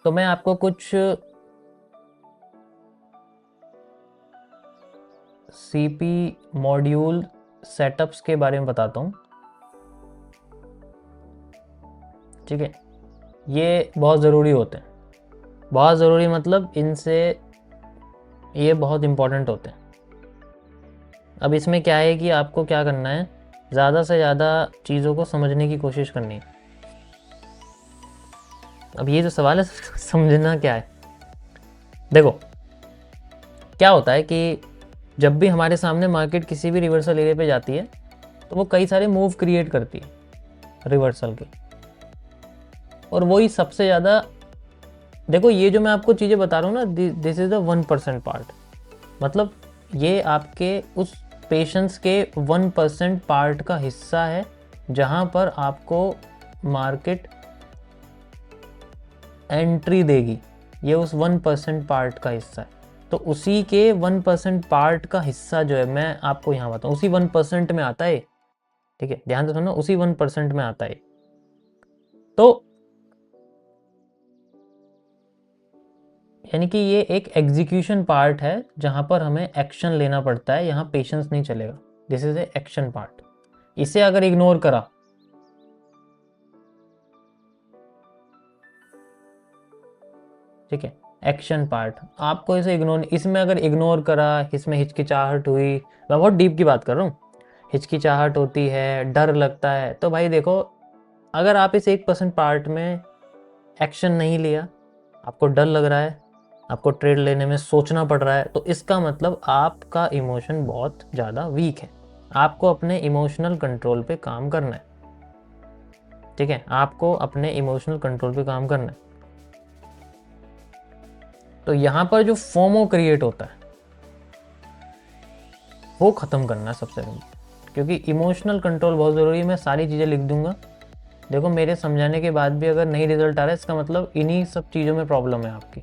तो मैं आपको कुछ सीपी मॉड्यूल सेटअप्स के बारे में बताता हूँ। ठीक है, ये बहुत ज़रूरी होते हैं, बहुत ज़रूरी मतलब इनसे ये बहुत इम्पोर्टेंट होते हैं। अब इसमें क्या है कि आपको क्या करना है, ज़्यादा से ज़्यादा चीज़ों को समझने की कोशिश करनी है। अब ये जो सवाल है समझना क्या है, देखो क्या होता है कि जब भी हमारे सामने मार्केट किसी भी रिवर्सल एरिया पे जाती है तो वो कई सारे मूव क्रिएट करती है रिवर्सल के, और वही सबसे ज़्यादा, देखो ये जो मैं आपको चीज़ें बता रहा हूँ ना, दिस इज़ द 1% पार्ट, मतलब ये आपके उस पेशेंस के 1% पार्ट का हिस्सा है जहाँ पर आपको मार्केट एंट्री देगी। ये उस 1% पार्ट का हिस्सा है, तो उसी के 1% पार्ट का हिस्सा जो है मैं आपको यहाँ बताऊँ, उसी 1% में आता है। ठीक है, ध्यान से सुनो, उसी 1% में आता है। तो यानी कि ये एक एग्जीक्यूशन पार्ट है जहाँ पर हमें एक्शन लेना पड़ता है, यहाँ पेशेंस नहीं चलेगा। This is a action part. इसे अगर इग्नोर करा, ठीक है, एक्शन पार्ट आपको इसे इग्नोर, इसमें अगर इग्नोर करा, इसमें हिचकिचाहट हुई, मैं बहुत डीप की बात कर रहा हूँ, हिचकिचाहट होती है, डर लगता है, तो भाई देखो अगर आप इस 1% पार्ट में एक्शन नहीं लिया, आपको डर लग रहा है, आपको ट्रेड लेने में सोचना पड़ रहा है, तो इसका मतलब आपका इमोशन बहुत ज़्यादा वीक है। आपको अपने इमोशनल कंट्रोल पे काम करना है। ठीक है, आपको अपने इमोशनल कंट्रोल पे काम करना है। तो यहाँ पर जो फोमो क्रिएट होता है वो ख़त्म करना है सबसे पहले, क्योंकि इमोशनल कंट्रोल बहुत ज़रूरी है। मैं सारी चीज़ें लिख दूंगा, देखो मेरे समझाने के बाद भी अगर नहीं रिजल्ट आ रहा है, इसका मतलब इन्हीं सब चीज़ों में प्रॉब्लम है आपकी।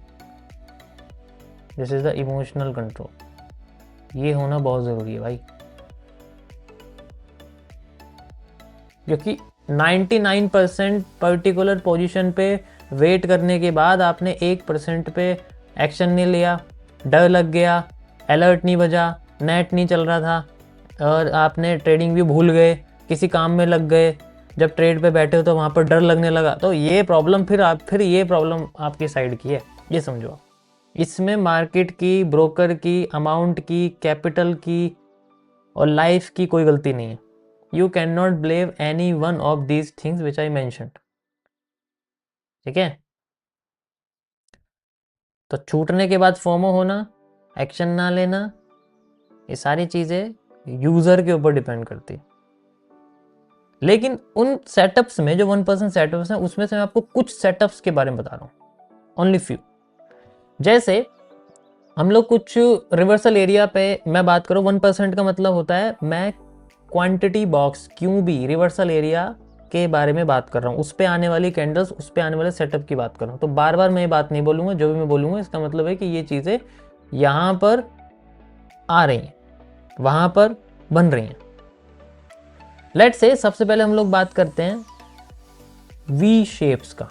This is the emotional control, ये होना बहुत ज़रूरी है भाई, क्योंकि 99% पर्टिकुलर पोजीशन पे वेट करने के बाद आपने 1% पे एक्शन नहीं लिया, डर लग गया, अलर्ट नहीं बजा, नेट नहीं चल रहा था और आपने ट्रेडिंग भी भूल गए, किसी काम में लग गए, जब ट्रेड पे बैठे हो तो वहाँ पर डर लगने लगा, तो ये प्रॉब्लम फिर ये प्रॉब्लम आपकी साइड की है, ये समझो आप। इसमें मार्केट की, ब्रोकर की, अमाउंट की, कैपिटल की और लाइफ की कोई गलती नहीं है। You cannot blame any one of these things which I mentioned। ठीक है, तो छूटने के बाद फोमो होना, एक्शन ना लेना, ये सारी चीजें यूजर के ऊपर डिपेंड करती है। लेकिन उन सेटअप्स में जो 1% सेटअप्स हैं, उसमें से मैं आपको कुछ सेटअप्स के बारे में बता रहा हूँ, ओनली फ्यू। जैसे हम लोग कुछ रिवर्सल एरिया पे मैं बात करूँ, 1% का मतलब होता है मैं क्वांटिटी बॉक्स क्यों भी रिवर्सल एरिया के बारे में बात कर रहा हूँ, उस पे आने वाली कैंडल्स, उस पे आने वाले सेटअप की बात कर रहा हूँ। तो बार बार मैं ये बात नहीं बोलूँगा, जो भी मैं बोलूँगा इसका मतलब है कि ये चीज़ें यहाँ पर आ रही हैं, वहाँ पर बन रही हैं। लेट्स से सबसे पहले हम लोग बात करते हैं वी शेप्स का।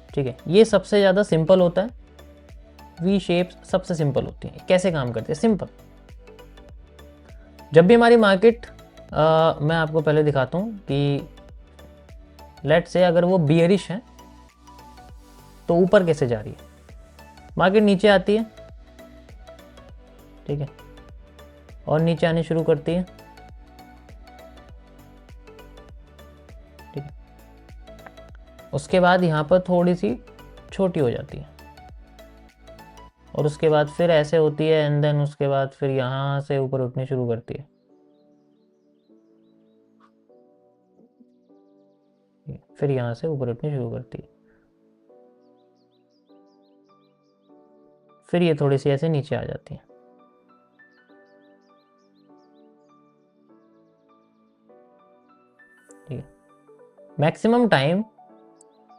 ठीक है, ये सबसे ज़्यादा सिंपल होता है, वी शेप्स सबसे सिंपल होती हैं। कैसे काम करते हैं, सिंपल। जब भी हमारी मार्केट, मैं आपको पहले दिखाता हूँ कि लेट से अगर वो बियरिश है तो ऊपर कैसे जा रही है, मार्केट नीचे आती है, ठीक है, और नीचे आनी शुरू करती है, ठीक है, उसके बाद यहाँ पर थोड़ी सी छोटी हो जाती है, और उसके बाद फिर ऐसे होती है, एंड देन उसके बाद फिर यहाँ से ऊपर उठनी शुरू करती है, फिर यहाँ से ऊपर उठनी शुरू करती है, फिर ये थोड़ी सी ऐसे नीचे आ जाती है। ठीक है, मैक्सिमम टाइम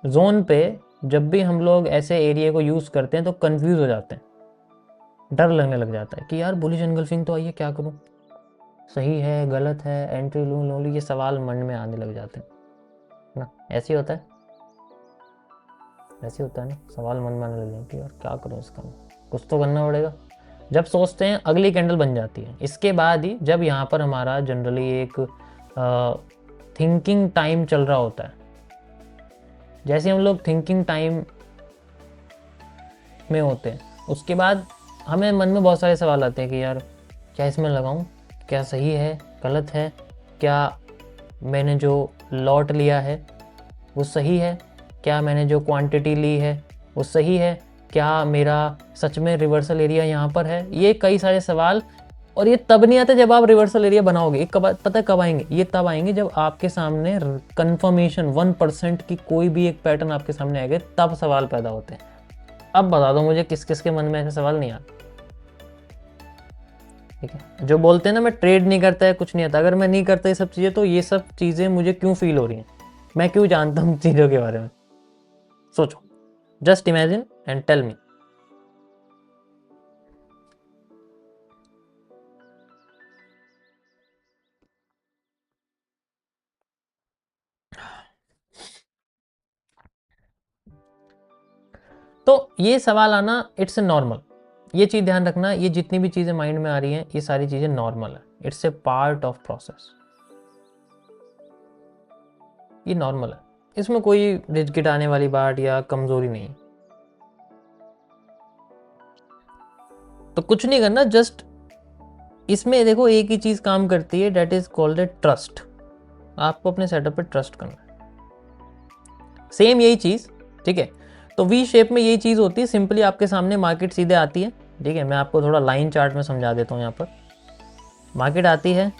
जोन पे जब भी हम लोग ऐसे एरिया को यूज़ करते हैं तो कंफ्यूज हो जाते हैं, डर लगने लग जाता है कि यार बुलिश एनगल्फिंग तो आई है, क्या करूं, सही है गलत है, एंट्री लूं लो, ये सवाल मन में आने लग जाते हैं ना, ऐसे ही होता है। ऐसे होता है ना, सवाल मन में ले लें कि यार क्या करूँ इसका, कुछ तो करना पड़ेगा। जब सोचते हैं अगली कैंडल बन जाती है। इसके बाद ही जब यहाँ पर हमारा जनरली एक थिंकिंग टाइम चल रहा होता है, जैसे हम लोग थिंकिंग टाइम में होते हैं, उसके बाद हमें मन में बहुत सारे सवाल आते हैं कि यार क्या इसमें लगाऊं, क्या सही है, गलत है, क्या मैंने जो लॉट लिया है वो सही है, क्या मैंने जो क्वांटिटी ली है वो सही है, क्या मेरा सच में रिवर्सल एरिया यहाँ पर है। ये कई सारे सवाल, और ये तब नहीं आते जब आप रिवर्सल एरिया बनाओगे। एक कब पता है कब आएंगे, ये तब आएंगे जब आपके सामने कंफर्मेशन 1% की कोई भी एक पैटर्न आपके सामने आएगा, तब सवाल पैदा होते हैं। अब बता दो मुझे किस किस के मन में ऐसे सवाल नहीं आते। ठीक है, जो बोलते हैं ना मैं ट्रेड नहीं करता है, कुछ नहीं आता, अगर मैं नहीं करता ये सब चीज़ें तो ये सब चीज़ें मुझे क्यों फील हो रही हैं, मैं क्यों जानता हूँ चीज़ों के बारे में। सोचो, just imagine and tell me. तो ये सवाल आना इट्स ए नॉर्मल, ये चीज़ ध्यान रखना, ये जितनी भी चीज़ें माइंड में आ रही हैं ये सारी चीज़ें नॉर्मल है, it's a part of process, ये नॉर्मल है, इसमें कोई रिजगिटाने वाली बात या कमजोरी नहीं है। तो कुछ नहीं करना, जस्ट इसमें देखो एक ही चीज़ काम करती है, that is called a trust. आपको अपने सेटअप पे ट्रस्ट करना है, सेम यही चीज़। ठीक है, तो वी शेप में यही चीज़ होती है, सिंपली आपके सामने मार्केट सीधे आती है। ठीक है, मैं आपको थोड़ा लाइन चार्ट में समझा देता हूँ। यहाँ पर मार्केट आती है,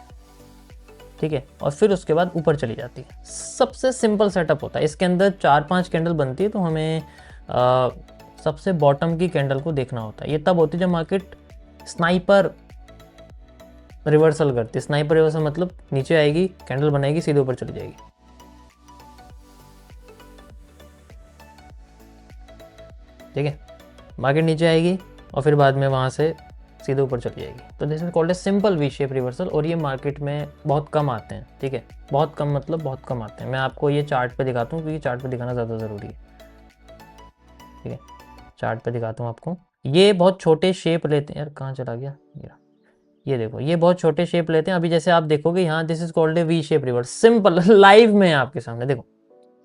ठीक है, और फिर उसके बाद ऊपर चली जाती है। सबसे सिंपल सेटअप होता है, इसके अंदर 4-5 कैंडल बनती है, तो हमें सबसे बॉटम की कैंडल को देखना होता है। ये तब होती है जब मार्केट स्नाइपर रिवर्सल करती है। स्नाइपर रिवर्सल मतलब नीचे आएगी, कैंडल बनाएगी, सीधे ऊपर चली जाएगी। ठीक है, मार्केट नीचे आएगी और फिर बाद में वहाँ से सीधे ऊपर चली जाएगी। तो this is called a simple V shape reversal, और ये मार्केट में बहुत कम आते हैं। ठीक है, बहुत कम मतलब बहुत कम आते हैं। मैं आपको ये चार्ट पे दिखाता हूँ क्योंकि चार्ट पे दिखाना ज़्यादा ज़रूरी है। ठीक है, चार्ट पे दिखाता हूँ आपको। ये बहुत छोटे शेप लेते हैं, यार कहाँ चला गया ये देखो, ये बहुत छोटे शेप लेते हैं। अभी जैसे आप देखोगे यहाँ, this is called A V shape reverse, simple live में आपके सामने देखो,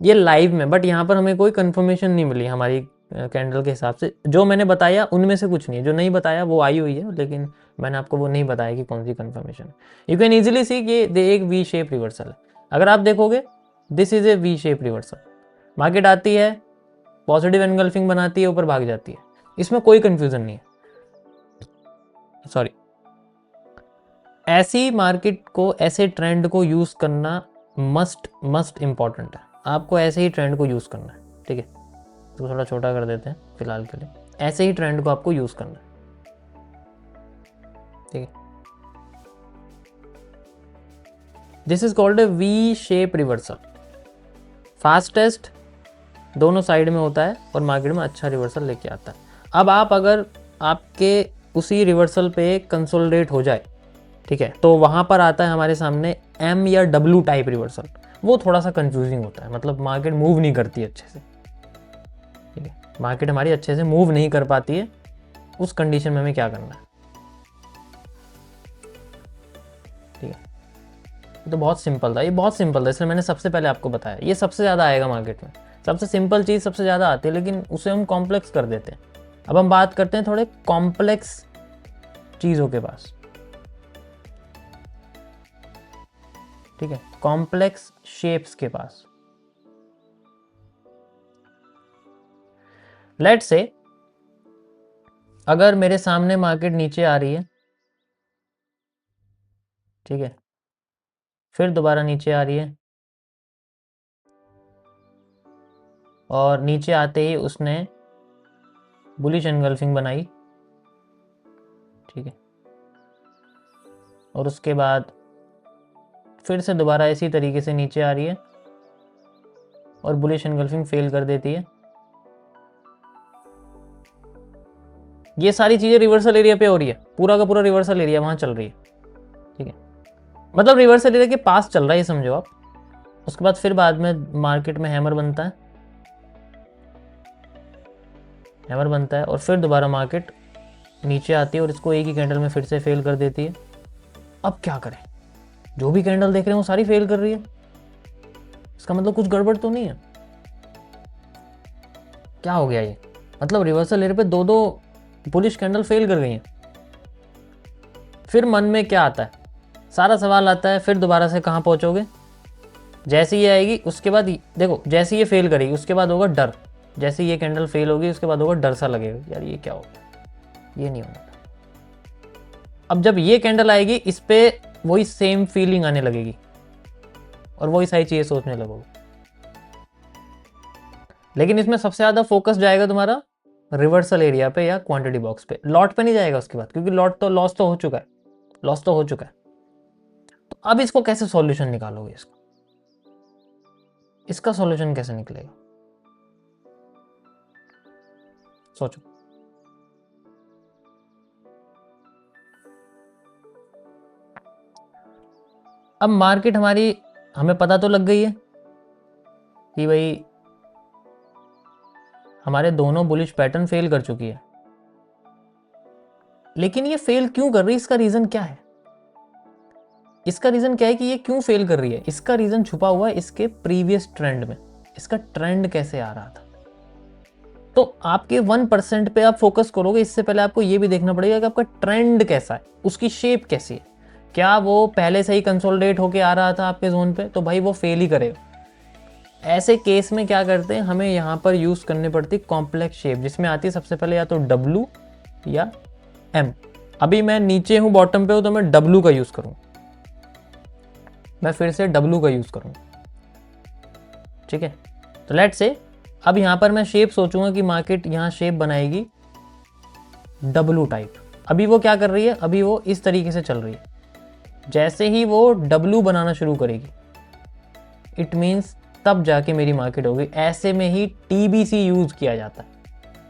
ये लाइव में, बट यहाँ पर हमें कोई कंफर्मेशन नहीं मिली हमारी कैंडल के हिसाब से। जो मैंने बताया उनमें से कुछ नहीं है, जो नहीं बताया वो आई हुई है, लेकिन मैंने आपको वो नहीं बताया कि कौन सी confirmation. You can easily see कि ये एक वी शेप रिवर्सल है। अगर आप देखोगे, this is A V shape reversal. Market आती है, पॉजिटिव एनगल्फिंग बनाती है, ऊपर भाग जाती है, इसमें कोई कंफ्यूजन नहीं है। सॉरी, ऐसी मार्केट को, ऐसे ट्रेंड को यूज करना मस्ट इंपॉर्टेंट है। आपको ऐसे ही ट्रेंड को यूज करना है। ठीक है, तो थोड़ा छोटा कर देते हैं फिलहाल के लिए। ऐसे ही ट्रेंड को आपको यूज करना है। ठीक है, this is called A V shape reversal. Fastest दोनों साइड में होता है और मार्केट में अच्छा रिवर्सल लेके आता है। अब आप अगर आपके उसी रिवर्सल पे कंसोलिडेट हो जाए, ठीक है, तो वहाँ पर आता है हमारे सामने एम या डब्ल्यू टाइप रिवर्सल। वो थोड़ा सा कंफ्यूजिंग होता है, मतलब मार्केट मूव नहीं करती अच्छे से। ठीक है, मार्केट हमारी अच्छे से मूव नहीं कर पाती है, उस कंडीशन में हमें क्या करना है। ठीक है, तो बहुत सिंपल था, ये बहुत सिंपल था, इसलिए मैंने सबसे पहले आपको बताया। ये सबसे ज़्यादा आएगा मार्केट में, सबसे सिंपल चीज़ सबसे ज़्यादा आती है, लेकिन उसे हम कॉम्प्लेक्स कर देते हैं। अब हम बात करते हैं थोड़े कॉम्प्लेक्स चीज़ों के पास। ठीक है, कॉम्प्लेक्स शेप्स के पास। लेट्स से अगर मेरे सामने मार्केट नीचे आ रही है, ठीक है, फिर दोबारा नीचे आ रही है, और नीचे आते ही उसने बुलिश एनगल्फिंग बनाई। ठीक है, और उसके बाद फिर से दोबारा इसी तरीके से नीचे आ रही है और बुलिश एनगल्फिंग फेल कर देती है। ये सारी चीज़ें रिवर्सल एरिया पे हो रही है, पूरा का पूरा रिवर्सल एरिया वहाँ चल रही है। ठीक है, मतलब रिवर्सल एरिया के पास चल रहा है, ये समझो आप। उसके बाद फिर बाद में मार्केट में हैमर बनता है, हैमर बनता है और फिर दोबारा मार्केट नीचे आती है और इसको एक ही कैंडल में फिर से फेल कर देती है। अब क्या करें, जो भी कैंडल देख रहे हैं वो सारी फेल कर रही है, इसका मतलब कुछ गड़बड़ तो नहीं है। क्या हो गया ये, मतलब रिवर्सल एरिया पे दो दो बुलिश कैंडल फेल कर गई हैं। फिर मन में क्या आता है, सारा सवाल आता है फिर दोबारा से कहाँ पहुंचोगे। जैसे ये आएगी उसके बाद देखो, जैसे ये फेल करेगी उसके बाद होगा डर, जैसे ये कैंडल फेल होगी उसके बाद होगा डर सा लगेगा, यार ये क्या हो गया, ये नहीं होना था। अब जब ये कैंडल आएगी इस पे वही सेम फीलिंग आने लगेगी और वही सारी चीजें सोचने लगोगे। लेकिन इसमें सबसे ज्यादा फोकस जाएगा तुम्हारा रिवर्सल एरिया पे या क्वांटिटी बॉक्स पे, लॉट पे नहीं जाएगा उसके बाद, क्योंकि लॉट तो लॉस तो हो चुका है, लॉस तो हो चुका है। तो अब इसको कैसे सॉल्यूशन निकालोगे, इसका सॉल्यूशन कैसे निकलेगा, सोचो। अब मार्केट हमारी, हमें पता तो लग गई है कि भाई हमारे दोनों बुलिश पैटर्न फेल कर चुकी है, लेकिन ये फेल क्यों कर रही है, इसका रीजन क्या है, इसका रीजन क्या है कि ये क्यों फेल कर रही है। इसका रीजन छुपा हुआ है इसके प्रीवियस ट्रेंड में, इसका ट्रेंड कैसे आ रहा था। तो आपके 1% पे आप फोकस करोगे, इससे पहले आपको ये भी देखना पड़ेगा कि आपका ट्रेंड कैसा है, उसकी शेप कैसी है, क्या वो पहले से ही कंसोलिडेट होके आ रहा था आपके जोन पे, तो भाई वो फेल ही करेगा। ऐसे केस में क्या करते हैं, हमें यहाँ पर यूज करनी पड़ती कॉम्प्लेक्स शेप, जिसमें आती है सबसे पहले या तो W या M। अभी मैं नीचे हूँ, बॉटम पे हूँ, तो मैं W का यूज करूँ, मैं फिर से W का यूज करूँ, ठीक है। तो लेट्स से अब यहाँ पर मैं शेप सोचूंगा कि मार्केट यहाँ शेप बनाएगी W टाइप। अभी वो क्या कर रही है, अभी वो इस तरीके से चल रही है। जैसे ही वो W बनाना शुरू करेगी, इट मीन्स तब जाके मेरी मार्केट होगी। ऐसे में ही TBC यूज किया जाता है,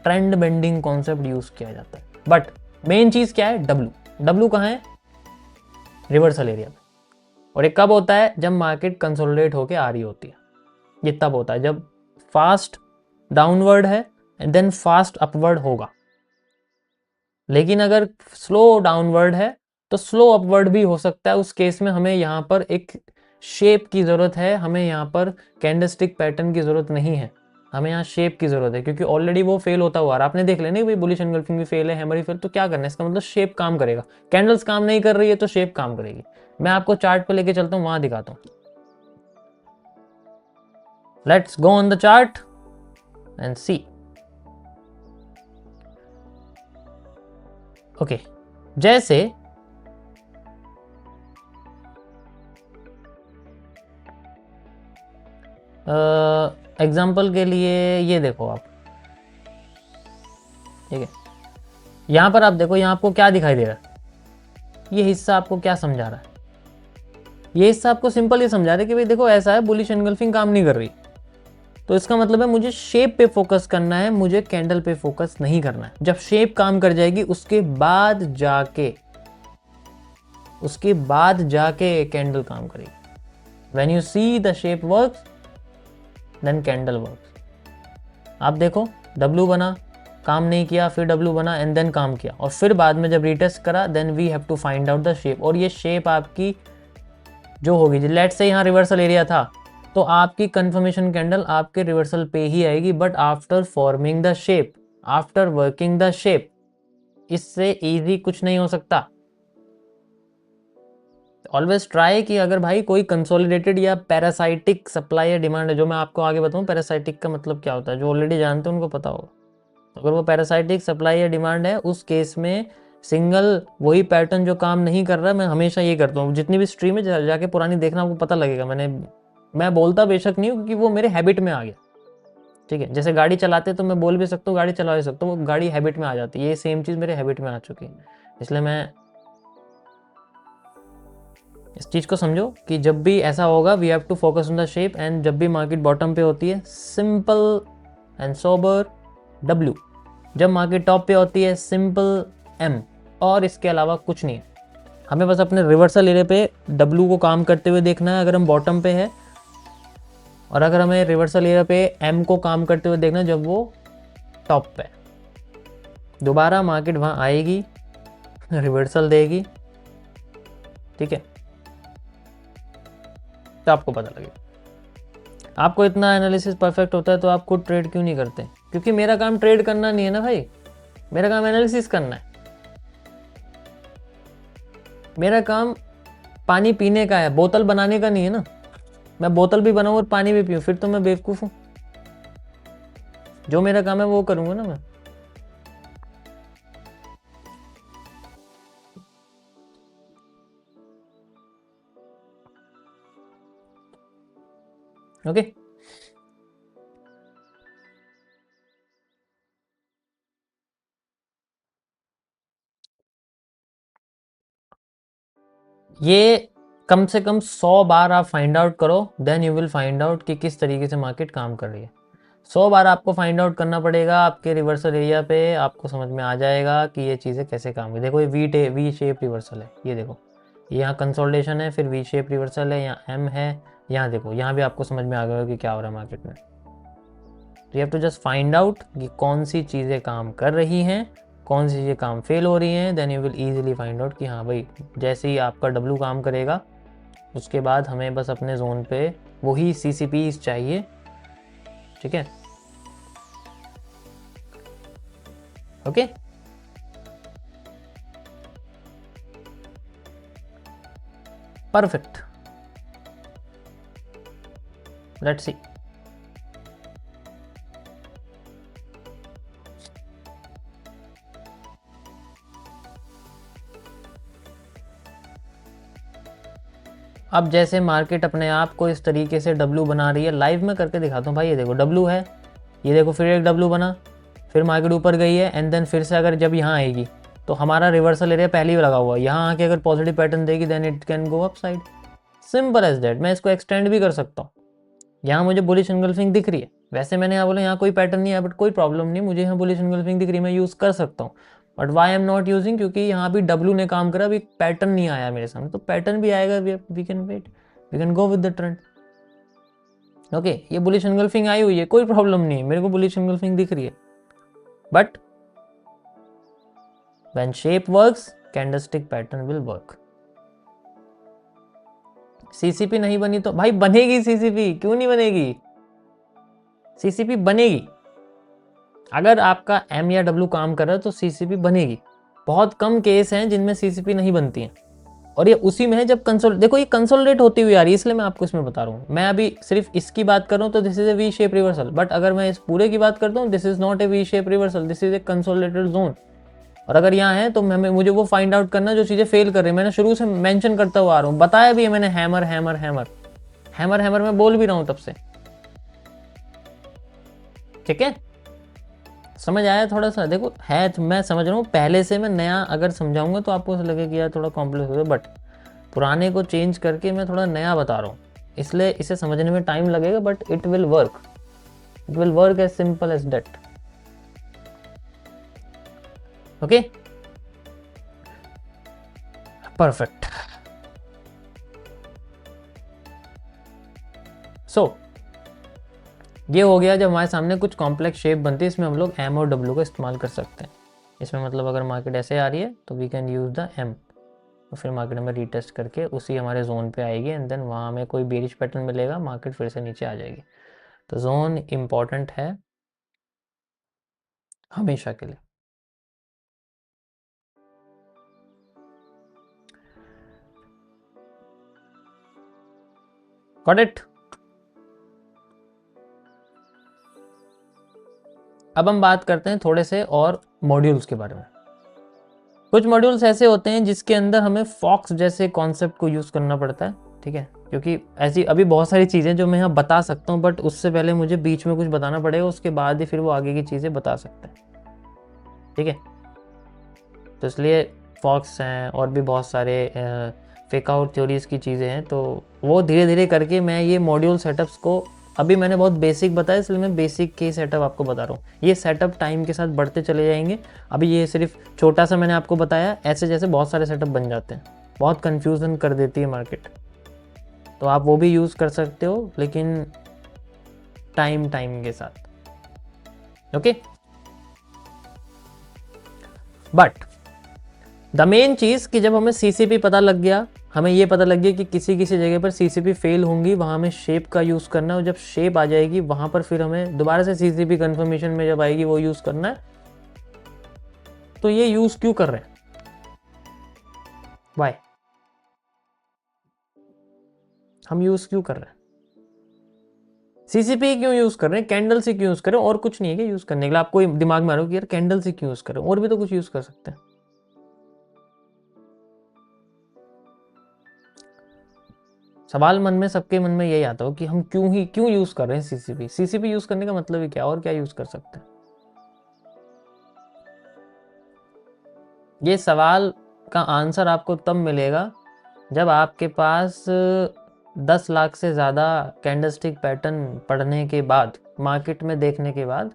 ट्रेंड बेंडिंग कॉन्सेप्ट यूज किया जाता है। बट मेन चीज क्या है, W कहाँ है, रिवर्सल एरिया में। और ये कब होता है, जब मार्केट कंसोलिडेट होके आ रही होती है। ये तब होता है जब फास्ट डाउनवर्ड है एंड देन फास्ट अपवर्ड होगा। लेकिन अगर स्लो डाउनवर्ड है तो स्लो अपवर्ड भी हो सकता है। उस केस में हमें यहाँ पर एक शेप की जरूरत है, हमें यहाँ पर कैंडलस्टिक पैटर्न की जरूरत नहीं है, हमें यहाँ शेप की जरूरत है, क्योंकि ऑलरेडी वो फेल होता हुआ। आपने देख लेना भाई बुलिश एनगल्फिंग भी फेल है, हैमर भी फेल, तो क्या करना है, इसका मतलब शेप काम करेगा। कैंडल्स काम नहीं कर रही है तो शेप काम करेगी। मैं आपको चार्ट पे लेके चलता हूँ, वहां दिखाता हूँ। Let's go on the chart and see. Okay, जैसे एग्जाम्पल के लिए ये देखो आप, ठीक है, यहां पर आप देखो, यहां आपको क्या दिखाई दे रहा है, ये हिस्सा आपको क्या समझा रहा है, ये हिस्सा आपको सिंपल ये समझा रहा है कि भाई देखो ऐसा है, बुलिश एनगल्फिंग काम नहीं कर रही, तो इसका मतलब है मुझे शेप पे फोकस करना है, मुझे कैंडल पे फोकस नहीं करना है। जब शेप काम कर जाएगी उसके बाद जाके कैंडल काम करेगी। When you see the shape works then candle works. आप देखो W बना, काम नहीं किया, फिर W बना एंड देन काम किया, और फिर बाद में जब रीटेस्ट करा then we have to find out the shape. और ये शेप आपकी जो होगी, लेट्स से यहाँ रिवर्सल एरिया था, तो आपकी कंफर्मेशन कैंडल आपके रिवर्सल पे ही आएगी, but after forming the shape, after working the shape. इससे इजी कुछ नहीं हो सकता। ऑलवेज ट्राई कि अगर भाई कोई कंसोलिडेटेड या पैरासाइटिक सप्लाई या डिमांड है, जो मैं आपको आगे बताऊं पैरासाइटिक का मतलब क्या होता है, जो ऑलरेडी जानते हैं उनको पता होगा। अगर वो पैरासाइटिक सप्लाई या डिमांड है, उस केस में सिंगल वही पैटर्न जो काम नहीं कर रहा, मैं हमेशा ये करता हूँ, जितनी भी स्ट्रीम है जाके पुरानी देखना, आपको पता लगेगा। मैं बोलता बेशक नहीं हूँ, क्योंकि वो मेरे हैबिट में आ गया, ठीक है। जैसे गाड़ी चलाते तो मैं बोल भी सकता हूँ, गाड़ी चला भी सकता हूँ, वो गाड़ी हैबिट में आ जाती है। ये सेम चीज़ मेरे हैबिट में आ चुकी है, इसलिए मैं इस चीज़ को समझो कि जब भी ऐसा होगा we have to focus on the shape. And जब भी मार्केट बॉटम पे होती है सिंपल एंड सोबर W, जब मार्केट टॉप पे होती है सिंपल M, और इसके अलावा कुछ नहीं है। हमें बस अपने रिवर्सल एरिया पे W को काम करते हुए देखना है अगर हम बॉटम पे है, और अगर हमें रिवर्सल एरिया पे M को काम करते हुए देखना है जब वो टॉप पे। दोबारा मार्केट वहाँ आएगी, रिवर्सल देगी, ठीक है, तो आपको पता लगेगा। आपको इतना एनालिसिस परफेक्ट होता है तो आप खुद ट्रेड क्यों नहीं करते? क्योंकि मेरा काम ट्रेड करना नहीं है ना भाई, मेरा काम एनालिसिस करना है। मेरा काम पानी पीने का है, बोतल बनाने का नहीं है ना। मैं बोतल भी बनाऊं और पानी भी पीऊं फिर तो मैं बेवकूफ़ हूँ। जो मेरा काम है वो करूंगा ना मैं। ओके, ये कम से कम 100 बार आप फाइंड आउट करो, then you will find out कि किस तरीके से मार्केट काम कर रही है। 100 बार आपको फाइंड आउट करना पड़ेगा, आपके रिवर्सल एरिया पे आपको समझ में आ जाएगा कि ये चीज़ें कैसे काम है। देखो ये वी शेप रिवर्सल है, ये देखो यहाँ कंसोलिडेशन है, फिर वी शेप रिवर्सल है, यहाँ एम है, यहाँ देखो, यहाँ भी आपको समझ में आ गया कि क्या हो रहा है मार्केट में। तो you have to just find out कि कौन सी चीज़ें काम कर रही हैं, कौन सी चीज़ें काम फेल हो रही हैं, then you will easily find out कि हाँ भाई जैसे ही आपका डब्लू काम करेगा उसके बाद हमें बस अपने जोन पे वही CCPs चाहिए, ठीक है, ओके। Perfect, let's see. अब जैसे मार्केट अपने आप को इस तरीके से डब्लू बना रही है, लाइव में करके दिखाता हूँ भाई। ये देखो डब्लू है, ये देखो फिर एक डब्लू बना, फिर मार्केट ऊपर गई है, एंड देन फिर से अगर जब यहाँ आएगी तो हमारा रिवर्सल एरिया पहले ही लगा हुआ है, यहाँ आके अगर पॉजिटिव पैटर्न देगी then it can go up side, simple as that. मैं इसको एक्सटेंड भी कर सकता हूँ। यहाँ मुझे बुलिश एंगल्फिंग दिख रही है, वैसे मैंने यहाँ बोला यहाँ कोई पैटर्न नहीं है, बट कोई प्रॉब्लम नहीं, मुझे यहाँ बुलिश एंगल्फिंग दिख रही है, मैं यूज़ कर सकता हूँ। But why am not using, क्योंकि यहाँ भी डब्लू ने काम करा, अभी पैटर्न नहीं आया मेरे सामने, तो पैटर्न भी आएगा, we can wait, we can go with the trend. Okay, ये बुलिश एंगल्फिंग आई हुई है, कोई प्रॉब्लम नहीं है, मेरे को बुलिश एंगल्फिंग दिख रही है, but when shape works candlestick pattern will work. CCP नहीं बनी तो भाई बनेगी सीसीपी, क्यों नहीं बनेगी? सीसीपी बनेगी। अगर आपका एम या डब्ल्यू काम कर रहा है तो सीसीपी बनेगी। बहुत कम केस हैं जिनमें सीसीपी नहीं बनती हैं, और ये उसी में है जब देखो ये कंसोलिडेट होती हुई आ रही है, इसलिए मैं आपको इसमें बता रहा हूँ। मैं अभी सिर्फ इसकी बात कर रहा हूँ तो this is A V shape reversal, but अगर मैं इस पूरे की बात करता हूँ, this is not A V shape reversal, this is a consolidated zone. और अगर यहाँ है तो मुझे वो फाइंड आउट करना जो चीज़ें फेल कर रही है। मैंने शुरू से मेंशन करता हुआ आ रहा हूँ, बताया भी है मैंने, hammer hammer hammer hammer hammer मैं बोल भी रहा हूँ तब से, ठीक है। समझ आया थोड़ा सा? देखो है तो मैं समझ रहा हूँ, पहले से मैं नया अगर समझाऊंगा तो आपको लगेगा कि यार थोड़ा कॉम्प्लेक्स हो गया, बट पुराने को चेंज करके मैं थोड़ा नया बता रहा हूँ, इसलिए इसे समझने में टाइम लगेगा, but it will work, it will work as simple as that, okay, perfect. So ये हो गया, जब हमारे सामने कुछ कॉम्प्लेक्स शेप बनती है, इसमें हम लोग एम और डब्ल्यू का इस्तेमाल कर सकते हैं। इसमें मतलब अगर मार्केट ऐसे आ रही है तो we can use the M, और फिर मार्केट हमें रीटेस्ट करके उसी हमारे जोन पे आएगी, एंड देन वहाँ हमें कोई बेरिश पैटर्न मिलेगा, मार्केट फिर से नीचे आ जाएगी। तो जोन इम्पॉर्टेंट है हमेशा के लिए। Got it? अब हम बात करते हैं थोड़े से और मॉड्यूल्स के बारे में। कुछ मॉड्यूल्स ऐसे होते हैं जिसके अंदर हमें फॉक्स जैसे कॉन्सेप्ट को यूज़ करना पड़ता है, ठीक है, क्योंकि ऐसी अभी बहुत सारी चीज़ें जो मैं यहाँ बता सकता हूँ, बट उससे पहले मुझे बीच में कुछ बताना पड़ेगा, उसके बाद ही फिर वो आगे की चीज़ें बता सकते हैं, ठीक है। तो इसलिए फॉक्स हैं और भी बहुत सारे फेक आउट थ्योरीज की चीज़ें हैं, तो वो धीरे धीरे करके मैं ये मॉड्यूल सेटअप्स को, अभी मैंने बहुत बेसिक बताया इसलिए मैं बेसिक के सेटअप आपको बता रहा हूँ। ये सेटअप टाइम के साथ बढ़ते चले जाएंगे, अभी ये सिर्फ छोटा सा मैंने आपको बताया, ऐसे जैसे बहुत सारे सेटअप बन जाते हैं, बहुत कन्फ्यूज़न कर देती है मार्केट, तो आप वो भी यूज़ कर सकते हो, लेकिन टाइम के साथ, ओके। बट द मेन चीज़ कि जब हमें सीसीपी पता लग गया, हमें ये पता लग गया कि किसी किसी जगह पर सीसीपी फेल होंगी, वहाँ हमें शेप का यूज़ करना है, और जब शेप आ जाएगी वहाँ पर फिर हमें दोबारा से सीसीपी कन्फर्मेशन में जब आएगी वो यूज़ करना है। तो ये यूज़ क्यों कर रहे हैं, वाई, हम यूज़ क्यों कर रहे हैं, सीसीपी क्यों यूज़ कर रहे हैं, कैंडल से क्यों यूज़ कर रहे हैं, और कुछ नहीं है कि यूज़ करने के लिए। आपको दिमाग में आ रहा हो कि यार कैंडल से क्यों यूज़ कर रहे हैं, और भी तो कुछ यूज़ कर सकते हैं। सवाल मन में, सबके मन में यही आता हो कि हम क्यों यूज़ कर रहे हैं सीसीपी, सीसीपी यूज़ करने का मतलब ही क्या, और क्या यूज़ कर सकते हैं। ये सवाल का आंसर आपको तब मिलेगा जब आपके पास 10 लाख से ज़्यादा कैंडलस्टिक पैटर्न पढ़ने के बाद, मार्केट में देखने के बाद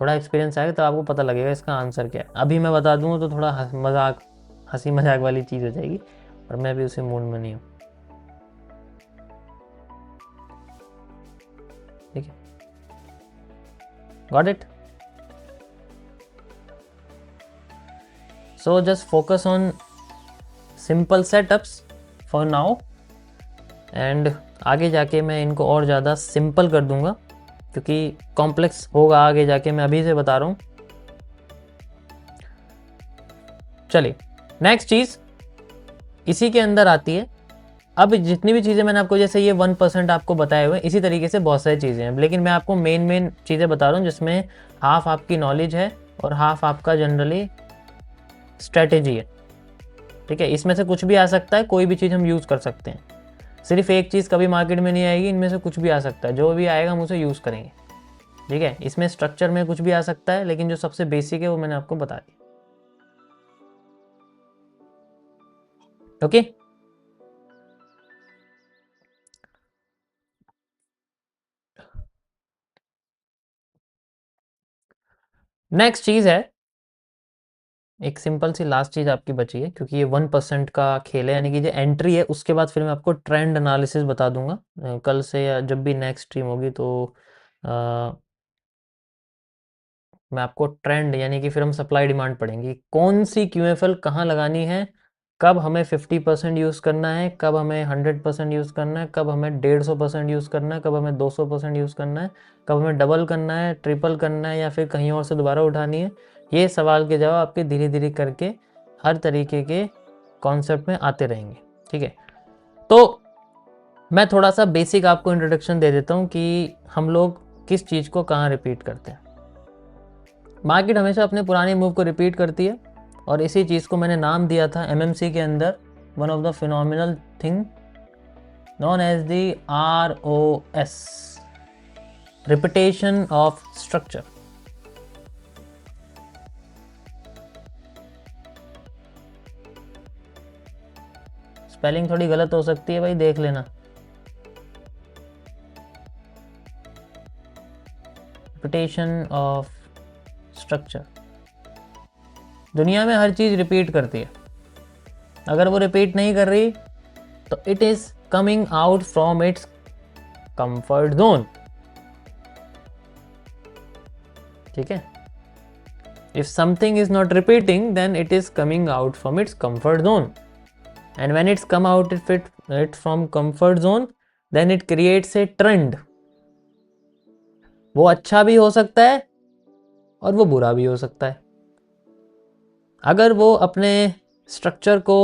थोड़ा एक्सपीरियंस आएगा, तो आपको पता लगेगा इसका आंसर क्या है। अभी मैं बता दूँ तो थोड़ा हंसी मजाक वाली चीज़ हो जाएगी, और मैं भी उसी मूड में नहीं हूँ। ठीक है, got it. So just focus on simple setups for now, and आगे जाके मैं इनको और ज़्यादा सिंपल कर दूंगा, क्योंकि कॉम्प्लेक्स होगा आगे जाके, मैं अभी से बता रहा हूँ। चलिए, नेक्स्ट चीज़ इसी के अंदर आती है। अब जितनी भी चीज़ें मैंने आपको, जैसे ये 1% आपको बताए हुए, इसी तरीके से बहुत सारी चीज़ें हैं, लेकिन मैं आपको मेन चीज़ें बता रहा हूँ, जिसमें हाफ आपकी नॉलेज है और हाफ आपका जनरली स्ट्रेटेजी है। ठीक है, इसमें से कुछ भी आ सकता है, कोई भी चीज़ हम यूज़ कर सकते हैं। सिर्फ एक चीज़ कभी मार्केट में नहीं आएगी, इनमें से कुछ भी आ सकता है, जो भी आएगा हम उसे यूज़ करेंगे। ठीक है, इसमें स्ट्रक्चर में कुछ भी आ सकता है, लेकिन जो सबसे बेसिक है वो मैंने आपको बता दिया। ओके, नेक्स्ट चीज़ है, एक सिंपल सी लास्ट चीज़ आपकी बची है, क्योंकि ये 1% का खेल है, यानी कि जो एंट्री है उसके बाद फिर मैं आपको ट्रेंड एनालिसिस बता दूंगा कल से, या जब भी नेक्स्ट स्ट्रीम होगी तो मैं आपको ट्रेंड, यानी कि फिर हम सप्लाई डिमांड पढ़ेंगे, कौन सी QFL कहाँ लगानी है, कब हमें 50% यूज़ करना है, कब हमें 100% यूज़ करना है, कब हमें 150% यूज़ करना है, कब हमें 200% यूज़ करना है, कब हमें डबल करना है, ट्रिपल करना है, या फिर कहीं और से दोबारा उठानी है। ये सवाल के जवाब आपके धीरे धीरे करके हर तरीके के कॉन्सेप्ट में आते रहेंगे। ठीक है, तो मैं थोड़ा सा बेसिक आपको इंट्रोडक्शन दे देता हूँ कि हम लोग किस चीज़ को कहाँ रिपीट करते हैं। मार्केट हमेशा अपने पुराने मूव को रिपीट करती है, और इसी चीज़ को मैंने नाम दिया था MMC के अंदर, one of the phenomenal thing known as the ROS, repetition of structure. Spelling थोड़ी गलत हो सकती है भाई, देख लेना। Repetition of structure. दुनिया में हर चीज़ रिपीट करती है, अगर वो रिपीट नहीं कर रही तो it is coming out from its comfort zone. ठीक है, if something is not repeating then it is coming out from its comfort zone, and when it's come out it from comfort zone then it creates a trend. वो अच्छा भी हो सकता है और वो बुरा भी हो सकता है। अगर वो अपने स्ट्रक्चर को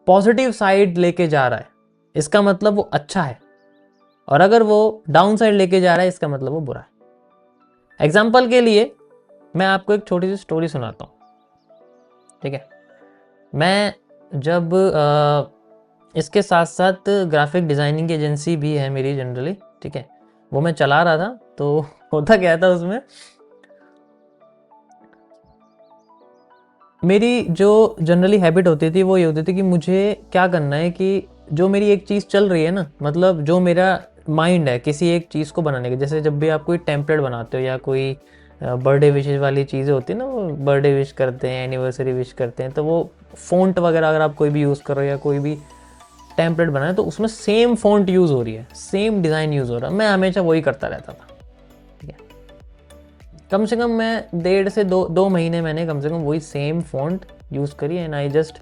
पॉजिटिव साइड लेके जा रहा है, इसका मतलब वो अच्छा है, और अगर वो डाउन साइड लेके जा रहा है, इसका मतलब वो बुरा है। एग्जाम्पल के लिए मैं आपको एक छोटी सी स्टोरी सुनाता हूँ। ठीक है, मैं जब इसके साथ साथ ग्राफिक डिज़ाइनिंग की एजेंसी भी है मेरी जनरली, ठीक है, वो मैं चला रहा था, तो होता क्या था उसमें, मेरी जो जनरली हैबिट होती थी वो ये होती थी कि मुझे क्या करना है कि जो मेरी एक चीज़ चल रही है ना, मतलब जो मेरा माइंड है किसी एक चीज़ को बनाने के, जैसे जब भी आप कोई टेम्पलेट बनाते हो या कोई बर्थडे विशेज वाली चीज़ें होती है ना, वो बर्थडे विश करते हैं, एनिवर्सरी विश करते हैं, तो वो फ़ॉन्ट वगैरह अगर आप कोई भी यूज़ कर रहे हो या कोई भी टेम्पलेट बनाए, तो उसमें सेम फ़ॉन्ट यूज़ हो रही है, सेम डिज़ाइन यूज़ हो रहा है, मैं हमेशा वही करता रहता था। ठीक है, कम से कम मैं 1.5 से 2 महीने मैंने कम से कम वही सेम फॉन्ट यूज़ करी and I just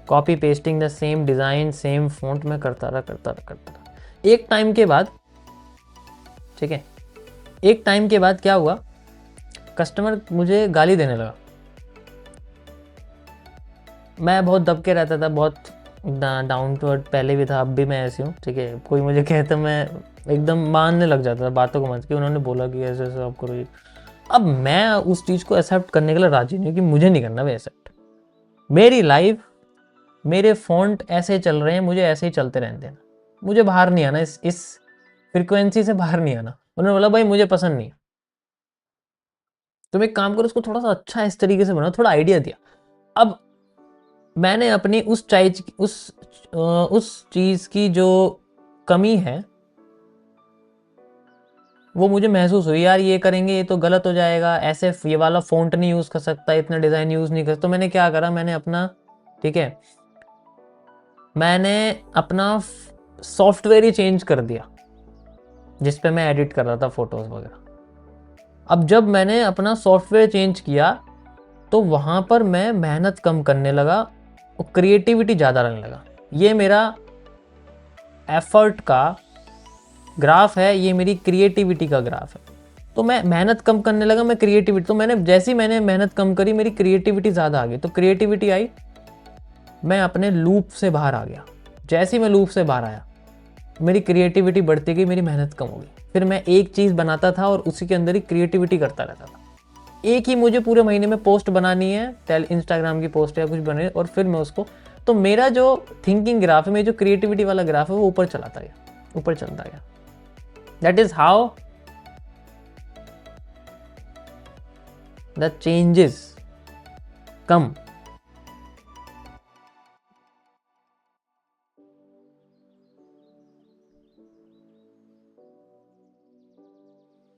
copy pasting the same design same font में करता रहा। एक टाइम के बाद, ठीक है, एक टाइम के बाद क्या हुआ, कस्टमर मुझे गाली देने लगा। मैं बहुत दब के रहता था, बहुत डाउन टू अर्थ पहले भी था, अब भी मैं ऐसी हूँ, ठीक है। कोई मुझे कहता मैं एकदम मानने लग जाता था बातों को, समझ के उन्होंने बोला कि ऐसे ऐसे आप करो। अब मैं उस चीज़ को एक्सेप्ट करने के लिए राजी नहीं हूँ कि मुझे नहीं करना भाई एक्सेप्ट। मेरी लाइफ, मेरे फॉन्ट ऐसे चल रहे हैं, मुझे ऐसे ही चलते रहने देना, मुझे बाहर नहीं आना, इस फ्रिक्वेंसी से बाहर नहीं आना। उन्होंने बोला भाई मुझे पसंद नहीं, तुम एक काम करो, उसको थोड़ा सा अच्छा इस तरीके से बनाओ, थोड़ा आइडिया दिया। अब मैंने अपनी उस चीज़ की जो कमी है वो मुझे महसूस हुई, यार ये करेंगे ये तो गलत हो जाएगा, ऐसे ये वाला फ़ॉन्ट नहीं यूज़ कर सकता, इतना डिज़ाइन यूज़ नहीं कर। तो मैंने क्या करा, मैंने अपना, ठीक है, मैंने अपना सॉफ्टवेयर ही चेंज कर दिया जिस पे मैं एडिट कर रहा था फ़ोटोज़ वगैरह। अब जब मैंने अपना सॉफ्टवेयर चेंज किया तो वहाँ पर मैं मेहनत कम करने लगा और क्रिएटिविटी ज़्यादा रहने लगा। ये मेरा एफर्ट का ग्राफ है, ये मेरी क्रिएटिविटी का ग्राफ है। तो मैं मेहनत कम करने लगा, मैं क्रिएटिविटी, तो मैंने जैसे ही मैंने मेहनत कम करी मेरी क्रिएटिविटी ज़्यादा आ गई। तो क्रिएटिविटी आई, मैं अपने लूप से बाहर आ गया। जैसे ही मैं लूप से बाहर आया मेरी क्रिएटिविटी बढ़ती गई, मेरी मेहनत कम हो गई। फिर मैं एक चीज़ बनाता था और उसी के अंदर ही क्रिएटिविटी करता रहता था। एक ही मुझे पूरे महीने में पोस्ट बनानी है, इंस्टाग्राम की पोस्ट या कुछ बने, और फिर मैं उसको, तो मेरा जो थिंकिंग ग्राफ है, मेरी जो क्रिएटिविटी वाला ग्राफ है वो ऊपर चलाता गया, ऊपर चलता गया। That is how the changes come.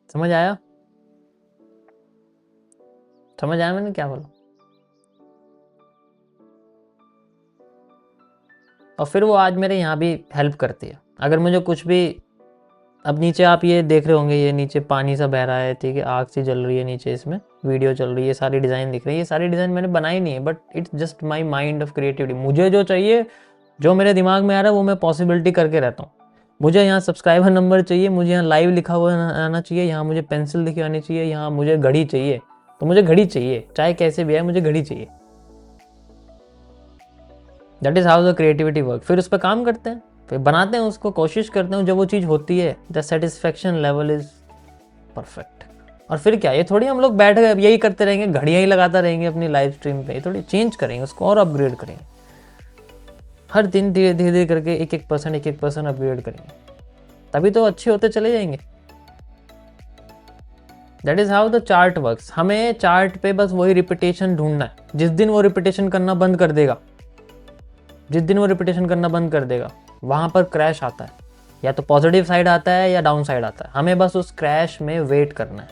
समझ आया? समझ आया मैंने क्या बोला? और फिर वो आज मेरे यहाँ भी हेल्प करती है। अगर मुझे कुछ भी, अब नीचे आप ये देख रहे होंगे, ये नीचे पानी सा बह रहा है, ठीक है, आग सी जल रही है नीचे, इसमें वीडियो चल रही है, सारी डिज़ाइन दिख रही है। ये सारी डिज़ाइन मैंने बनाई नहीं है, but it's just my mind of creativity. मुझे जो चाहिए, जो मेरे दिमाग में आ रहा है वो मैं पॉसिबिलिटी करके रहता हूँ। मुझे यहाँ सब्सक्राइबर नंबर चाहिए, मुझे यहाँ लाइव लिखा हुआ आना चाहिए, यहाँ मुझे पेंसिल लिखी आनी चाहिए, यहाँ मुझे घड़ी चाहिए, तो मुझे घड़ी चाहिए, चाहे कैसे भी है मुझे घड़ी चाहिए। That is how the creativity work. फिर उस पर काम करते हैं, फिर बनाते हैं उसको, कोशिश करते हैं, जब वो चीज़ होती है the satisfaction level is perfect. और फिर क्या, ये थोड़ी हम लोग बैठ गए यही करते रहेंगे, घड़ियाँ ही लगाता रहेंगे अपनी लाइव स्ट्रीम पे, ये थोड़ी चेंज करेंगे उसको और अपग्रेड करेंगे। हर दिन धीरे धीरे करके 1% अपग्रेड करेंगे, तभी तो अच्छे होते चले जाएंगे। That is how the chart works. हमें चार्ट पे बस वही रिपीटेशन ढूंढना है। जिस दिन वो रिपीटेशन करना बंद कर देगा, जिस दिन वो रिपीटेशन करना बंद कर देगा, वहां पर क्रैश आता है, या तो पॉजिटिव साइड आता है या डाउन साइड आता है। हमें बस उस क्रैश में वेट करना है।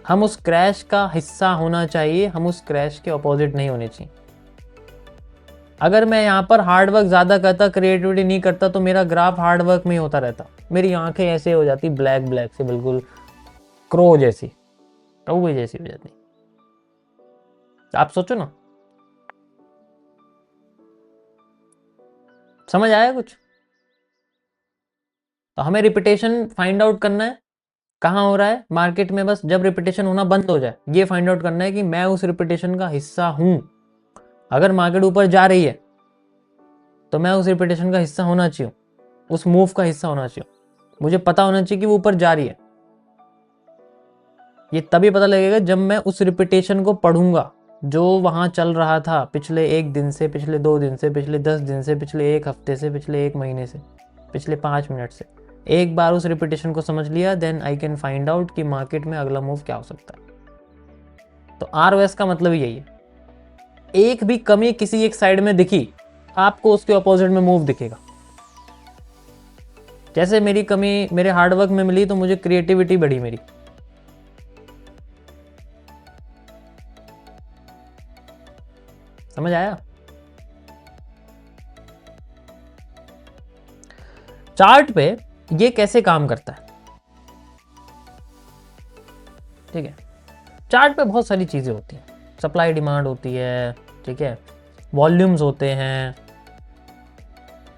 हम उस क्रैश का हिस्सा होना चाहिए, हम उस क्रैश के अपोजिट नहीं होने चाहिए। अगर मैं यहाँ पर हार्ड वर्क ज़्यादा करता, क्रिएटिविटी नहीं करता, तो मेरा ग्राफ हार्ड वर्क में ही होता रहता। मेरी आंखें ऐसे हो जाती ब्लैक ब्लैक से, बिल्कुल क्रो जैसी, कौवे जैसी हो जाती। आप सोचो ना, समझ आया कुछ? तो हमें रिपीटेशन फाइंड आउट करना है कहाँ हो रहा है मार्केट में। बस जब रिपीटेशन होना बंद हो जाए, ये फाइंड आउट करना है कि मैं उस रिपीटेशन का हिस्सा हूं। अगर मार्केट ऊपर जा रही है तो मैं उस रिपीटेशन का हिस्सा होना चाहिए, उस मूव का हिस्सा होना चाहिए। मुझे पता होना चाहिए कि वो ऊपर जा रही है। ये तभी पता लगेगा जब मैं उस रिपीटेशन को पढ़ूंगा जो वहां चल रहा था पिछले 1 दिन से, पिछले 2 दिन से, पिछले 10 दिन से, पिछले 1 हफ्ते से, पिछले 1 महीने से, पिछले 5 मिनट से। एक बार उस रिपीटेशन को समझ लिया, then I can find out कि मार्केट में अगला मूव क्या हो सकता है। तो ROS का मतलब यही है। एक भी कमी किसी एक साइड में दिखी, आपको उसके अपोजिट में मूव दिखेगा। जैसे मेरी कमी मेरे हार्डवर्क में मिली तो मुझे क्रिएटिविटी बढ़ी मेरी। समझ आया? चार्ट पे ये कैसे काम करता है, ठीक है। चार्ट पे बहुत सारी चीज़ें होती हैं, सप्लाई डिमांड होती है, ठीक है, वॉल्यूम्स होते हैं,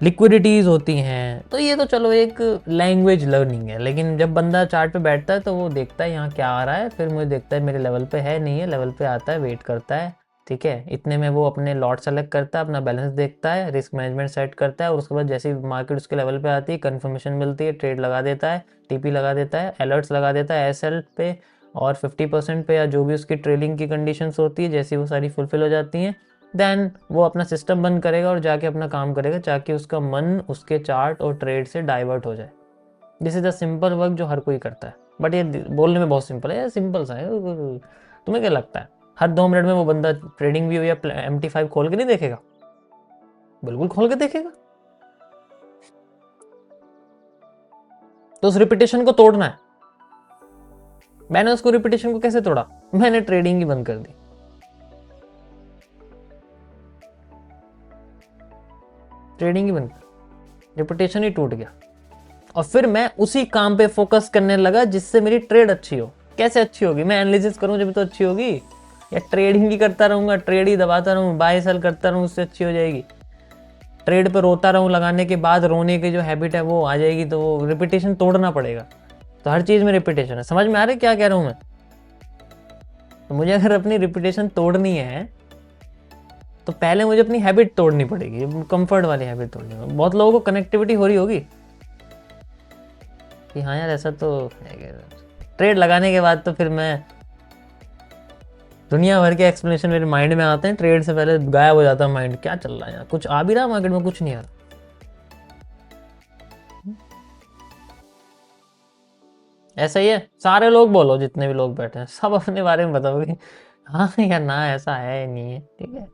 लिक्विडिटीज़ होती हैं, तो ये तो चलो एक लैंग्वेज लर्निंग है। लेकिन जब बंदा चार्ट पे बैठता है तो वो देखता है यहाँ क्या आ रहा है, फिर मुझे देखता है मेरे लेवल पे है नहीं है, लेवल पे आता है, वेट करता है, ठीक है, इतने में वो अपने लॉट सेलेक्ट करता है, अपना बैलेंस देखता है, रिस्क मैनेजमेंट सेट करता है, और उसके बाद जैसे ही मार्केट उसके लेवल पे आती है, कन्फर्मेशन मिलती है, ट्रेड लगा देता है, टीपी लगा देता है, अलर्ट्स लगा देता है एसएल पे और 50% पे, या जो भी उसकी ट्रेलिंग की कंडीशंस होती है, जैसी वो सारी फुलफिल हो जाती हैं, देन वो अपना सिस्टम बंद करेगा और जाके अपना काम करेगा, ताकि उसका मन उसके चार्ट और ट्रेड से डाइवर्ट हो जाए। This is the simple work जो हर कोई करता है, बट ये बोलने में बहुत सिंपल है, यार सिंपल सा है। तुम्हें क्या लगता है हर 2 मिनट में वो बंदा ट्रेडिंग व्यू या MT5 खोल के नहीं देखेगा? बिल्कुल खोल के देखेगा। तो उस रिपीटेशन को तोड़ना है। मैंने उसको रिपीटेशन को कैसे तोड़ा? मैंने ट्रेडिंग ही बंद कर दी। ट्रेडिंग ही बंद, रिपीटेशन ही टूट गया, और फिर मैं उसी काम पे फोकस करने लगा जिससे मेरी ट्रेड अच्छी हो। कैसे अच्छी होगी? मैं एनालिसिस करूं जब तो अच्छी होगी, या ट्रेडिंग ही करता रहूंगा, ट्रेड ही दबाता रहूं, बाय सेल करता रहूं, उससे अच्छी हो जाएगी? ट्रेड पे रोता रहूं, लगाने के बाद रोने की जो हैबिट है वो आ जाएगी, तो वो रिपीटेशन तोड़ना पड़ेगा। तो हर चीज में रिपीटेशन है। समझ में आ रहा है क्या कह रहा हूं मैं? तो मुझे अगर अपनी रिपीटेशन तोड़नी है तो पहले मुझे अपनी हैबिट तोड़नी पड़ेगी, कंफर्ट वाली हैबिट तोड़नी होगी। बहुत लोगों को कनेक्टिविटी हो रही होगी कि हाँ यार ऐसा तो है। ट्रेड लगाने के बाद तो फिर मैं दुनिया भर के एक्सप्लेनेशन मेरे माइंड में आते हैं, ट्रेड से पहले गायब हो जाता है माइंड। क्या चल रहा है यार, कुछ आ भी रहा मार्केट में? कुछ नहीं आ रहा। ऐसा ही है। सारे लोग बोलो, जितने भी लोग बैठे हैं सब अपने बारे में बताओगे हाँ या ना, ऐसा है नहीं है, ठीक है।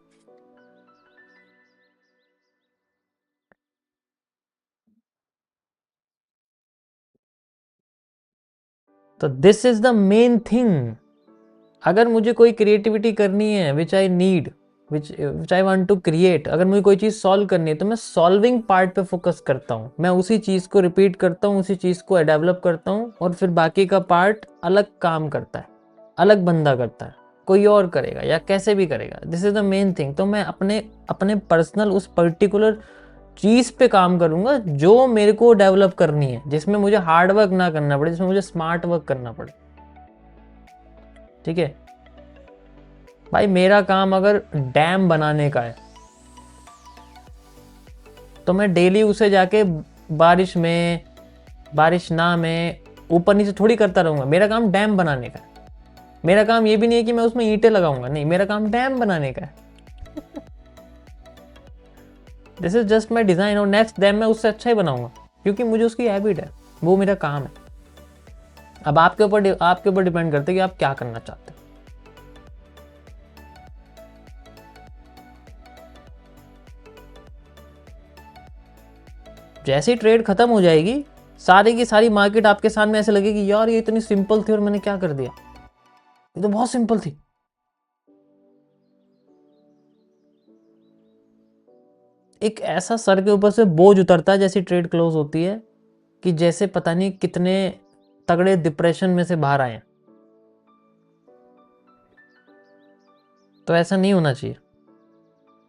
तो this is the main thing. अगर मुझे कोई क्रिएटिविटी करनी है, which I need, which I want to create, अगर मुझे कोई चीज़ सॉल्व करनी है तो मैं सॉल्विंग पार्ट पे फोकस करता हूँ। मैं उसी चीज़ को रिपीट करता हूँ, उसी चीज़ को डेवलप करता हूँ, और फिर बाकी का पार्ट अलग काम करता है, अलग बंदा करता है, कोई और करेगा या कैसे भी करेगा। This is the main thing. तो मैं अपने अपने पर्सनल उस पर्टिकुलर चीज़ पे काम करूँगा जो मेरे को डेवलप करनी है, जिसमें मुझे हार्ड वर्क ना करना पड़े, जिसमें मुझे स्मार्ट वर्क करना पड़े, ठीक है भाई। मेरा काम अगर डैम बनाने का है तो मैं डेली उसे जाके बारिश में, बारिश ना में, ऊपर नीचे थोड़ी करता रहूंगा। मेरा काम डैम बनाने का है। मेरा काम ये भी नहीं है कि मैं उसमें ईंटें लगाऊंगा, नहीं, मेरा काम डैम बनाने का है this is just my design, और नेक्स्ट डैम मैं उससे अच्छा ही बनाऊंगा, क्योंकि मुझे उसकी हैबिट है, वो मेरा काम है। अब आपके ऊपर डिपेंड करता है कि आप क्या करना चाहते हैं। जैसे ही ट्रेड खत्म हो जाएगी, सारी की सारी मार्केट आपके सामने ऐसे लगेगी, यार ये इतनी सिंपल थी और मैंने क्या कर दिया, ये तो बहुत सिंपल थी। एक ऐसा सर के ऊपर से बोझ उतरता है जैसी ट्रेड क्लोज होती है, कि जैसे पता नहीं कितने तगड़े डिप्रेशन में से बाहर आए। तो ऐसा नहीं होना चाहिए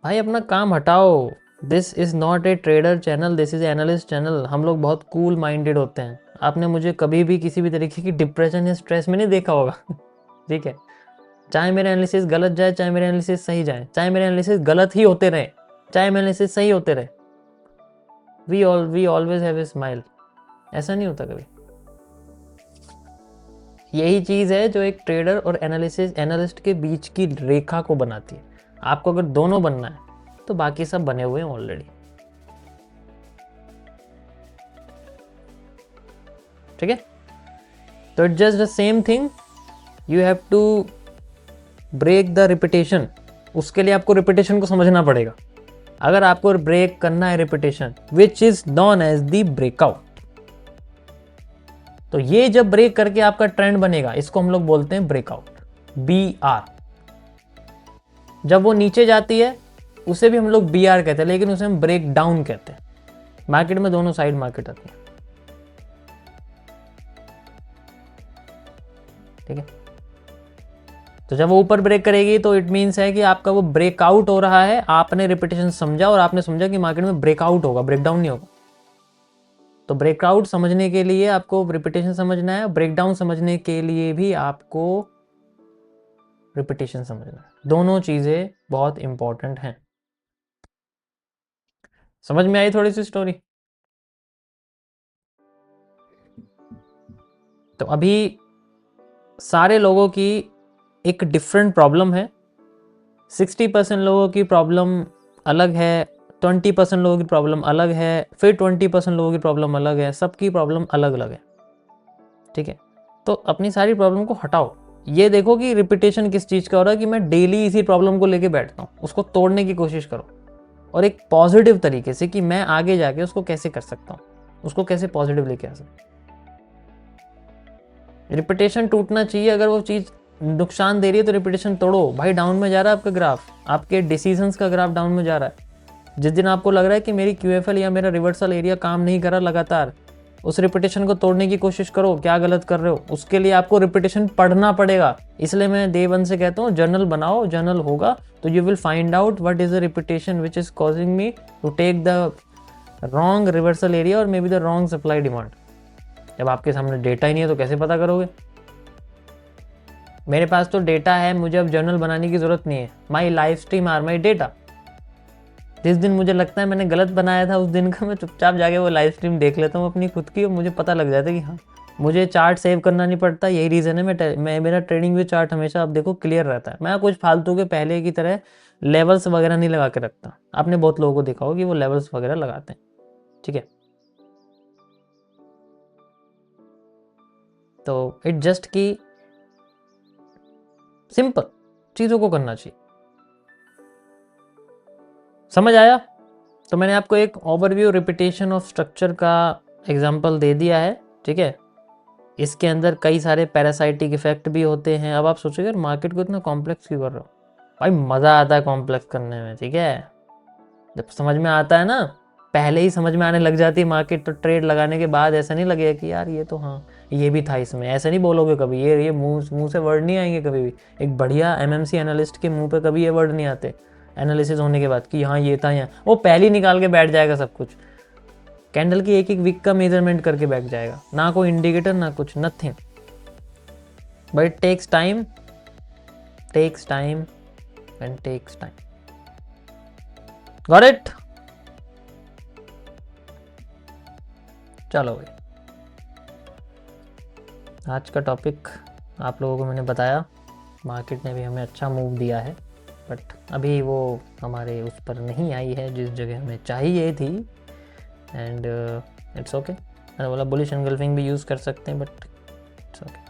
भाई, अपना काम हटाओ। This is not a trader channel, this is analyst channel. हम लोग बहुत कूल माइंडेड होते हैं। आपने मुझे कभी भी किसी भी तरीके की डिप्रेशन या स्ट्रेस में नहीं देखा होगा ठीक है, चाहे मेरे एनालिसिस गलत जाए, चाहे मेरे एनालिसिस सही जाए, चाहे मेरे एनालिसिस गलत ही होते रहे, चाहे मेरे एनालिसिस सही होते रहे, we always have a smile. ऐसा नहीं होता कभी। यही चीज है जो एक ट्रेडर और एनालिस्ट के बीच की रेखा को बनाती है। आपको अगर दोनों बनना है तो बाकी सब बने हुए हैं ऑलरेडी, ठीक है। तो it's just the same thing, you have to break the repetition. उसके लिए आपको रिपीटेशन को समझना पड़ेगा। अगर आपको ब्रेक करना है repetition, which is known as the breakout, तो ये जब ब्रेक करके आपका ट्रेंड बनेगा, इसको हम लोग बोलते हैं ब्रेकआउट, BR। जब वो नीचे जाती है उसे भी हम लोग BR कहते हैं, लेकिन उसे हम ब्रेक डाउन कहते हैं। मार्केट में दोनों साइड मार्केट आती है, ठीक है। तो जब वो ऊपर ब्रेक करेगी तो इट मीन्स है कि आपका वो ब्रेकआउट हो रहा है, आपने रिपीटेशन समझा और आपने समझा कि मार्केट में ब्रेकआउट होगा, ब्रेकडाउन नहीं होगा। तो ब्रेकआउट समझने के लिए आपको रिपीटेशन समझना है, ब्रेकडाउन समझने के लिए भी आपको रिपीटेशन समझना है। दोनों चीजें बहुत इंपॉर्टेंट हैं। समझ में आई थोड़ी सी स्टोरी? तो अभी सारे लोगों की एक डिफरेंट प्रॉब्लम है। 60% लोगों की प्रॉब्लम अलग है, 20% लोगों की प्रॉब्लम अलग है, फिर 20% लोगों की प्रॉब्लम अलग है, सबकी प्रॉब्लम अलग अलग है। ठीक है, तो अपनी सारी प्रॉब्लम को हटाओ, ये देखो कि रिपीटेशन किस चीज़ का हो रहा है कि मैं डेली इसी प्रॉब्लम को लेके बैठता हूँ, उसको तोड़ने की कोशिश करो और एक पॉजिटिव तरीके से कि मैं आगे जाके उसको कैसे कर सकता हूँ, उसको कैसे पॉजिटिव लेके आ सकता हूँ। रिपीटेशन टूटना चाहिए, अगर वो चीज़ नुकसान दे रही है तो रिपीटेशन तोड़ो। भाई डाउन में जा रहा है आपका ग्राफ, आपके डिसीजंस का ग्राफ डाउन में जा रहा है। जिस दिन आपको लग रहा है कि मेरी QFL या मेरा रिवर्सल एरिया काम नहीं कर रहा लगातार, उस रिपीटेशन को तोड़ने की कोशिश करो, क्या गलत कर रहे हो। उसके लिए आपको रिपीटेशन पढ़ना पड़ेगा। इसलिए मैं डे 1 से कहता हूँ जर्नल बनाओ, जर्नल होगा तो you will find out what is the repetition which is causing me to take the wrong reversal area और may be the wrong supply demand. जब आपके सामने डेटा ही नहीं है तो कैसे पता करोगे? मेरे पास तो डेटा है, मुझे अब जर्नल बनाने की जरूरत नहीं है। My live stream are my data. जिस दिन मुझे लगता है मैंने गलत बनाया था उस दिन का मैं चुपचाप जाके वो लाइव स्ट्रीम देख लेता हूँ अपनी खुद की, और मुझे पता लग जाता है कि हाँ मुझे चार्ट सेव करना नहीं पड़ता। यही रीज़न है मैं मेरा ट्रेडिंग व्यू चार्ट हमेशा आप देखो क्लियर रहता है। मैं कुछ फालतू के पहले की तरह लेवल्स वगैरह नहीं लगा के रखता। आपने बहुत लोगों को देखा हो कि वो लेवल्स वगैरह लगाते हैं। ठीक है, तो इट जस्ट की सिंपल चीज़ों को करना चाहिए। समझ आया? तो मैंने आपको एक ओवरव्यू रिपीटेशन ऑफ स्ट्रक्चर का एग्जांपल दे दिया है। ठीक है, इसके अंदर कई सारे पैरासाइटिक इफेक्ट भी होते हैं। अब आप सोचोगे यार मार्केट को इतना कॉम्प्लेक्स क्यों कर रहे हो? भाई मज़ा आता है कॉम्प्लेक्स करने में। ठीक है, जब समझ में आता है ना, पहले ही समझ में आने लग जाती है मार्केट, तो ट्रेड लगाने के बाद ऐसा नहीं लगेगा कि यार ये तो हाँ ये भी था इसमें। ऐसा नहीं बोलोगे कभी, ये मुंह से वर्ड नहीं आएंगे कभी भी। एक बढ़िया MMC एनालिस्ट के मुंह पे कभी ये वर्ड नहीं आते एनालिसिस होने के बाद कि हाँ ये था, यहाँ वो पहले ही निकाल के बैठ जाएगा सब कुछ। कैंडल की एक एक वीक का मेजरमेंट करके बैठ जाएगा, ना कोई इंडिकेटर ना कुछ, nothing. But it takes time and takes time. Got it? चलो भाई, आज का टॉपिक आप लोगों को मैंने बताया। मार्केट ने भी हमें अच्छा मूव दिया है, बट अभी वो हमारे उस पर नहीं आई है जिस जगह हमें चाहिए थी। And it's okay. मैंने बोला बुलिश एंगल्फिंग भी यूज़ कर सकते हैं, बट इट्स ओके।